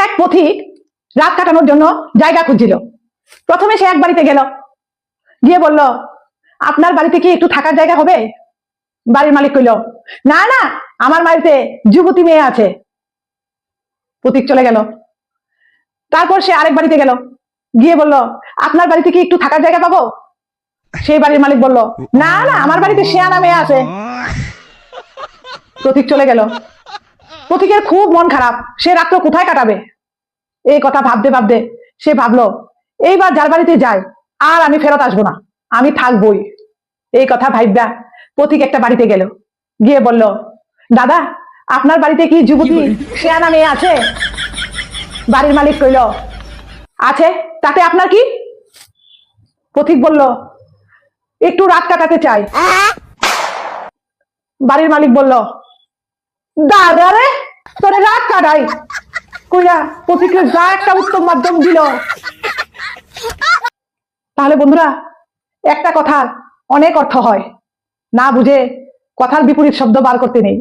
এক পথিক রাত কাটানোর জন্য জায়গা খুঁজছিল। প্রথমে সে এক বাড়িতে গেল, গিয়ে বলল, আপনার বাড়িতে কি একটু থাকার জায়গা হবে? বাড়ির মালিক কইল, না না, আমার বাড়িতে যুবতী মেয়ে আছে। পথিক চলে গেল। তারপর সে আরেক বাড়িতে গেল, গিয়ে বলল, আপনার বাড়িতে কি একটু থাকার জায়গা পাবো? সেই বাড়ির মালিক বলল, না না, আমার বাড়িতে শেয়ানা মেয়ে আছে। পথিক চলে গেল। পথিকের খুব মন খারাপ, সে রাত্র কোথায় কাটাবে? এই কথা ভাবতে ভাবতে সে ভাবলো, এইবার যার বাড়িতে যায় আর আমি ফেরত আসবো না, আমি থাকবই। এই কথা ভাববা পথিক একটা বাড়িতে গেল, গিয়ে বলল, দাদা, আপনার বাড়িতে কি যুবতী শেয়ানা মেয়ে আছে? বাড়ির মালিক কইল, আছে, তাতে আপনার কি? পথিক বলল, একটু রাত কাটাতে চাই। বাড়ির মালিক বলল, দাদা রে, তোরে রাত কাটাই কইরা পথিকের যা একটা উত্তম মাধ্যম দিল। তাহলে বন্ধুরা, একটা কথার অনেক অর্থ হয়, না বুঝে কথার বিপরীত শব্দ বার করতে নেই।